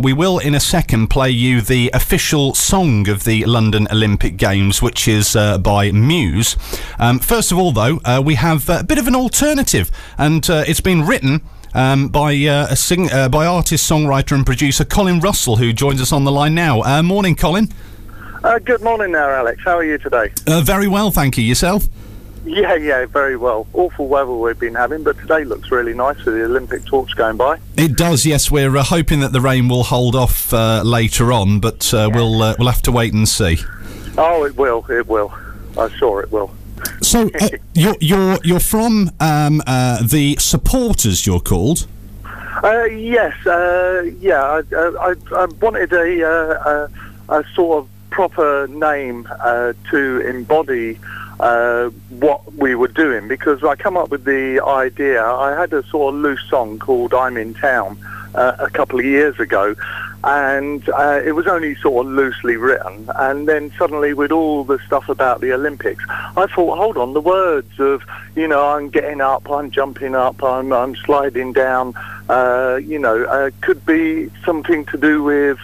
we will in a second play you the official song of the London Olympic Games, which is by Muse. First of all, though, we have a bit of an alternative, and it's been written by artist, songwriter and producer Colin Russell, who joins us on the line now. Morning, Colin. Good morning there, Alex. How are you today? Very well, thank you. Yourself? Yeah, very well. Awful weather we've been having, but today looks really nice with the Olympic torch going by. It does, yes. We're hoping that the rain will hold off later on, but we'll have to wait and see. Oh, it will. I'm sure it will. So you're from the Supporters, you're called? Yes. I wanted a sort of proper name to embody what we were doing, because I come up with the idea. I had a sort of loose song called I'm in Town a couple of years ago, and it was only sort of loosely written, and then suddenly with all the stuff about the Olympics, I thought, hold on, the words of, I'm getting up, I'm jumping up, I'm sliding down, could be something to do with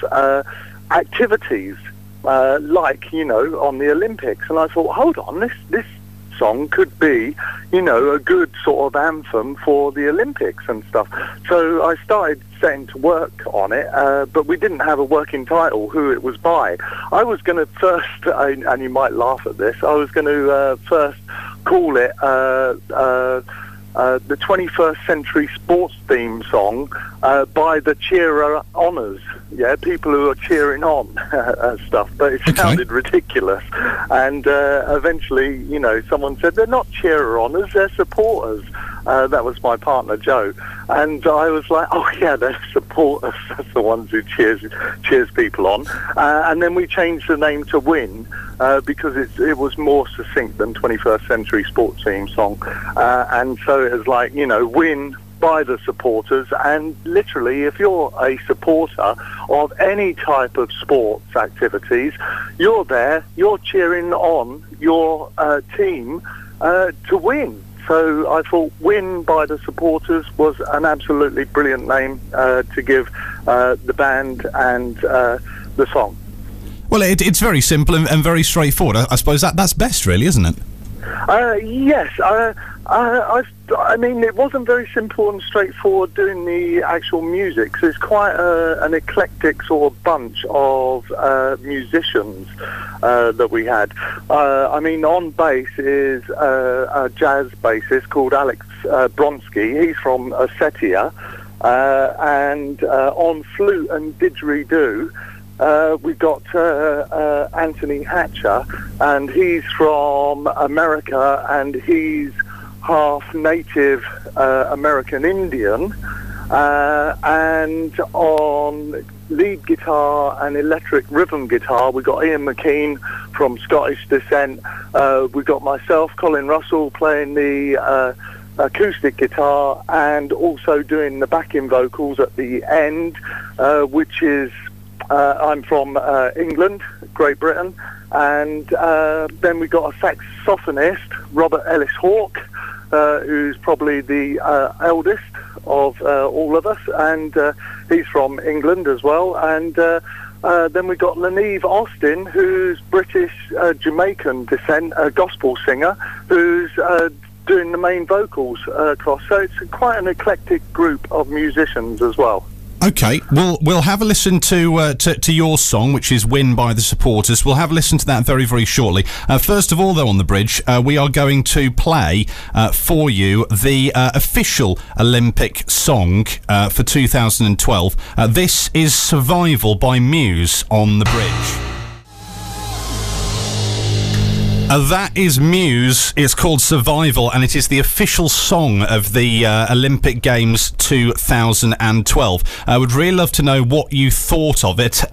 activities like, on the Olympics. And I thought, hold on, this song could be, a good sort of anthem for the Olympics and stuff. So I started setting to work on it, but we didn't have a working title, who it was by. I was going to first, and you might laugh at this, I was going to first call it the 21st Century Sports Theme Song by the Cheerer Honours. Yeah, people who are cheering on stuff. But it sounded ridiculous. And eventually, someone said, they're not cheerer honours, they're supporters. That was my partner, Joe. And I was like, oh, yeah, they're supporters. That's the ones who cheers people on. And then we changed the name to Win, because it was more succinct than 21st Century Sports Theme Song. And so it was like, Win by the supporters. And literally, if you're a supporter of any type of sports activities, you're there, you're cheering on your team to win. So I thought Win by the Supporters was an absolutely brilliant name to give the band and the song. Well, it's very simple and very straightforward. I suppose that's best, really, isn't it? Yes. I mean, it wasn't very simple and straightforward doing the actual music, because it's quite an eclectic sort of bunch of musicians that we had. I mean, on bass is a jazz bassist called Alex Bronsky. He's from Ossetia. And on flute and didgeridoo, we've got Anthony Hatcher, and he's from America, and he's half native American Indian. And on lead guitar and electric rhythm guitar, we've got Ian McKean from Scottish descent. We've got myself, Colin Russell, playing the acoustic guitar, and also doing the backing vocals at the end, which is I'm from England, Great Britain, and then we got a saxophonist, Robert Ellis Hawke, who's probably the eldest of all of us, and he's from England as well. And then we got Leneve Austin, who's British Jamaican descent, a gospel singer, who's doing the main vocals across. So it's quite an eclectic group of musicians as well. Okay, we'll have a listen to your song, which is Win by the Supporters. We'll have a listen to that very, very shortly. First of all, though, on the bridge, we are going to play for you the official Olympic song for 2012. This is Survival by Muse on the bridge. That is Muse. It's called Survival, and it is the official song of the Olympic Games 2012. I would really love to know what you thought of it.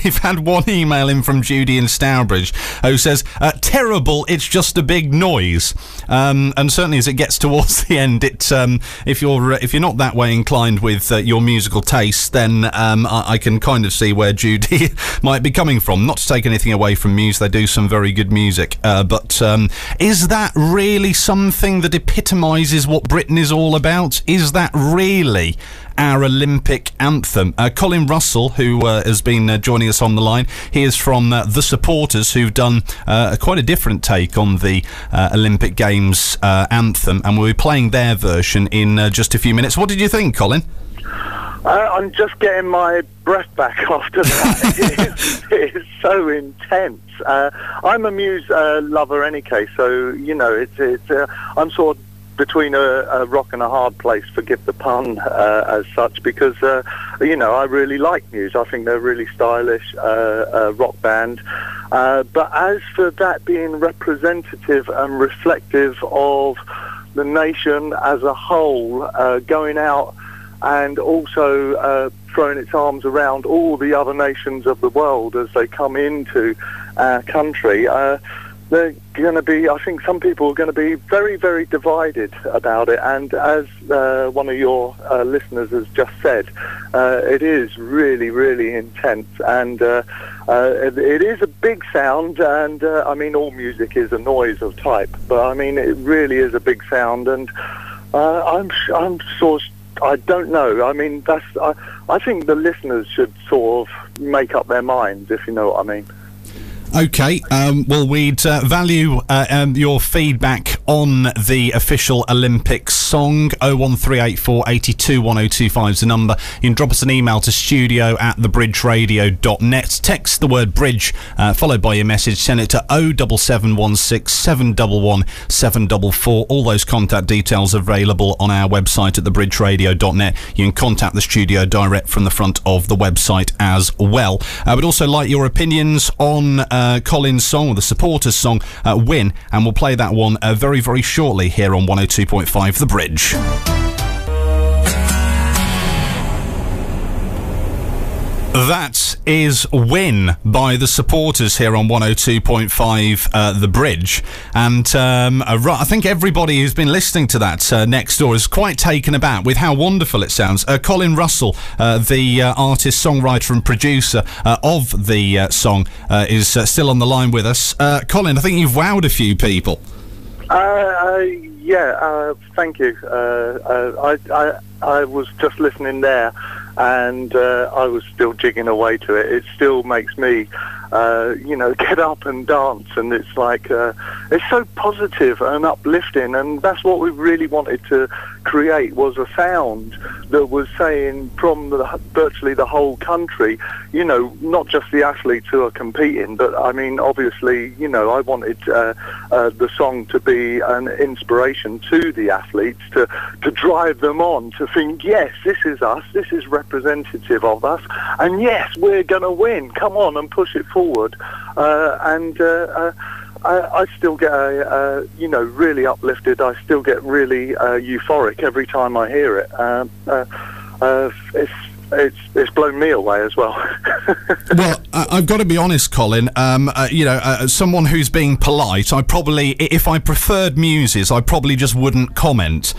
We've had one email in from Judy in Stourbridge who says, terrible, it's just a big noise. And certainly as it gets towards the end, if you're not that way inclined with your musical taste, then I can kind of see where Judy might be coming from. Not to take anything away from Muse, they do some very good music. but is that really something that epitomises what Britain is all about? Is that really our Olympic anthem? Colin Russell, who has been joining us on the line, he is from The Supporters, who've done quite a different take on the Olympic Games anthem, and we'll be playing their version in just a few minutes. What did you think, Colin? I'm just getting my breath back after that. It is so intense. I'm a Muse lover any case, so, you know, I'm sort of between a rock and a hard place, forgive the pun, as such, because, you know, I really like Muse. I think they're a really stylish rock band. But as for that being representative and reflective of the nation as a whole, going out and also throwing its arms around all the other nations of the world as they come into our country, they're going to be, I think some people are going to be very, very divided about it. And as one of your listeners has just said, it is really, really intense. And it is a big sound. And I mean, all music is a noise of type. But I mean, it really is a big sound. And I'm sort of, I don't know. I mean, I think the listeners should sort of make up their minds, if you know what I mean. OK, well, we'd value your feedback on the official Olympics song. 01384 82 1025 is the number. You can drop us an email to studio@thebridgeradio.net. Text the word bridge, followed by your message. Send it to 07716 711 744. All those contact details are available on our website at thebridgeradio.net. You can contact the studio direct from the front of the website as well. We'd also like your opinions on Colin's song, or the Supporters song, Win, and we'll play that one very, very shortly here on 102.5 The Bridge. That is Win by The Supporters here on 102.5 The Bridge. And I think everybody who's been listening to that next door is quite taken aback with how wonderful it sounds. Colin Russell, the artist, songwriter and producer of the song, is still on the line with us. Colin, I think you've wowed a few people. Yeah, thank you. I was just listening there, and I was still jigging away to it. It still makes me, you know, get up and dance, and it's like, it's so positive and uplifting, and that's what we really wanted to create, was a sound that was saying from virtually the whole country, you know, not just the athletes who are competing, but I mean, obviously, you know, I wanted the song to be an inspiration to the athletes, to drive them on, to think, yes, this is us, this is representative of us, and yes, we're going to win, come on and push it forward. I still get, you know, really uplifted. I still get really euphoric every time I hear it. It's blown me away as well. Well, I've got to be honest, Colin. You know, someone who's being polite, I probably, if I preferred Muses, I probably just wouldn't comment.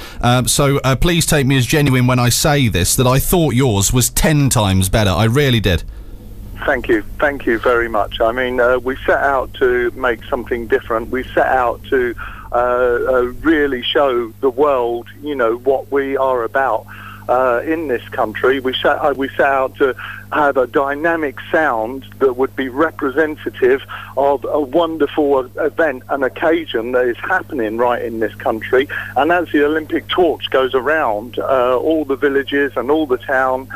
So please take me as genuine when I say this, that I thought yours was 10 times better. I really did. Thank you very much. I mean, we set out to make something different. We set out to really show the world, you know, what we are about in this country. We set out to have a dynamic sound that would be representative of a wonderful event and occasion that is happening right in this country. And as the Olympic torch goes around, all the villages and all the towns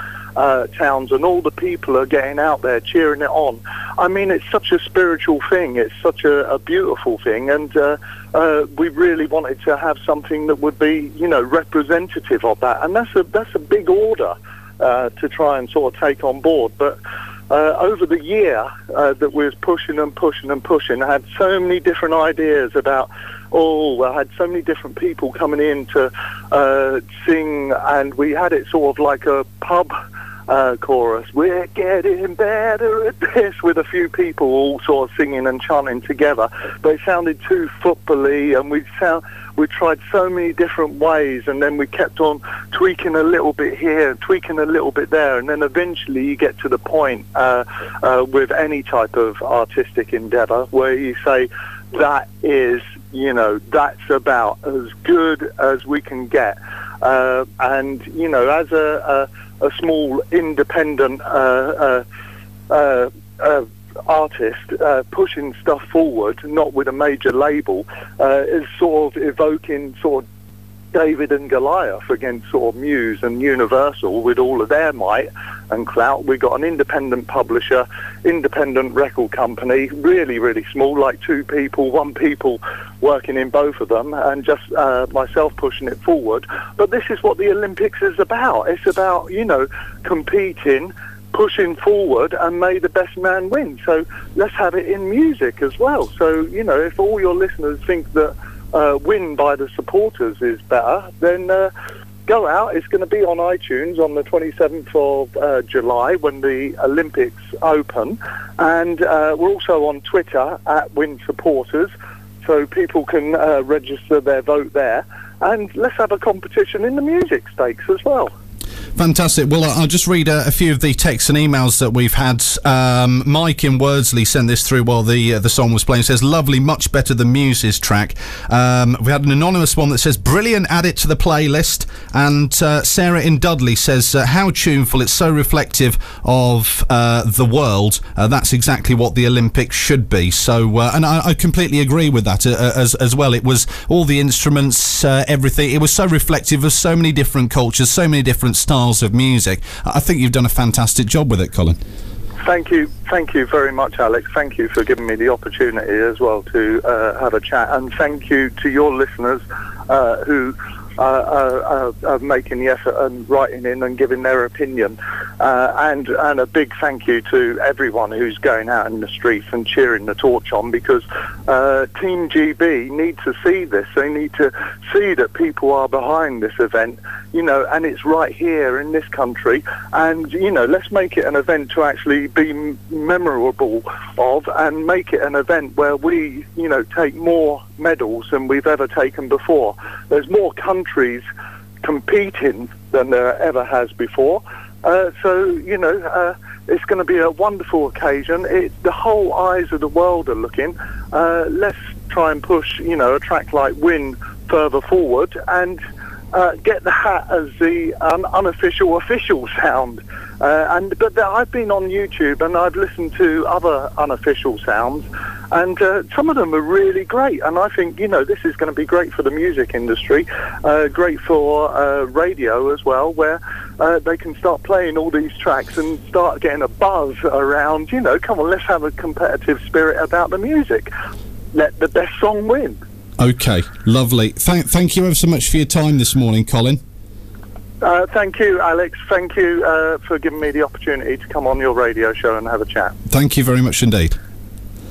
and all the people are getting out there cheering it on. I mean, it's such a spiritual thing. It's such a beautiful thing, and we really wanted to have something that would be, you know, representative of that. And that's a big order to try and sort of take on board. But over the year that we was pushing and pushing and pushing, I had so many different ideas about. I had so many different people coming in to sing, and we had it sort of like a pub chorus. We're getting better at this, with a few people all sort of singing and chanting together. But it sounded too football-y, and we tried so many different ways, and then we kept on tweaking a little bit here, tweaking a little bit there, and then eventually you get to the point with any type of artistic endeavour where you say, that is, that's about as good as we can get. And, as a small independent artist, pushing stuff forward, not with a major label, is sort of evoking sort of David and Goliath against sort of Muse and Universal with all of their might and clout. We've got an independent publisher, independent record company, really, really small, like 2 people, 1 people working in both of them, and just myself pushing it forward. But this is what the Olympics is about. It's about, competing, pushing forward, and may the best man win. So let's have it in music as well. So, if all your listeners think that Win by the Supporters is better, then go out. It's going to be on iTunes on the 27th of July when the Olympics open, and we're also on Twitter at Win Supporters, so people can register their vote there, and let's have a competition in the music stakes as well. Fantastic. Well, I'll just read a few of the texts and emails that we've had. Mike in Wordsley sent this through while the song was playing. It says, lovely, much better than Muse's track. We had an anonymous one that says, brilliant, add it to the playlist. And Sarah in Dudley says, how tuneful, it's so reflective of the world. That's exactly what the Olympics should be. So, and I completely agree with that as well. It was all the instruments, everything. It was so reflective of so many different cultures, so many different styles of music. I think you've done a fantastic job with it, Colin. Thank you very much, Alex. Thank you for giving me the opportunity as well to have a chat, and thank you to your listeners who are making the effort and writing in and giving their opinion, and a big thank you to everyone who's going out in the streets and cheering the torch on, because Team GB need to see this. They need to see that people are behind this event, and it's right here in this country, and let's make it an event to actually be memorable of, and make it an event where we take more medals than we've ever taken before. There's more countries competing than there ever has before, so it's going to be a wonderful occasion. The whole eyes of the world are looking. Let's try and push a track like Win further forward, and get the hat as the unofficial official sound. But I've been on YouTube and I've listened to other unofficial sounds, and some of them are really great. And I think this is going to be great for the music industry, great for radio as well, where they can start playing all these tracks and start getting a buzz around. Come on, let's have a competitive spirit about the music. Let the best song win. Okay, lovely. Thank you ever so much for your time this morning, Colin. Thank you, Alex. Thank you for giving me the opportunity to come on your radio show and have a chat. Thank you very much indeed.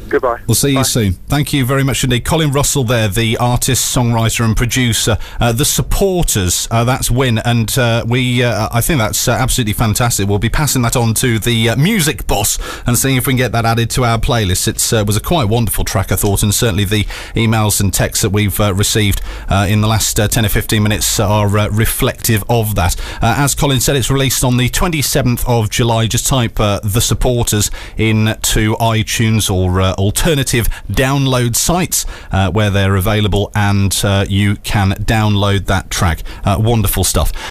Goodbye. We'll see you soon. Thank you very much indeed. Colin Russell there, the artist, songwriter and producer. The Supporters, that's Win, and I think that's absolutely fantastic. We'll be passing that on to the music boss and seeing if we can get that added to our playlist. It was a quite wonderful track, I thought, and certainly the emails and texts that we've received in the last 10 or 15 minutes are reflective of that. As Colin said, it's released on the 27th of July. Just type The Supporters into iTunes or alternative download sites where they're available, and you can download that track. Wonderful stuff.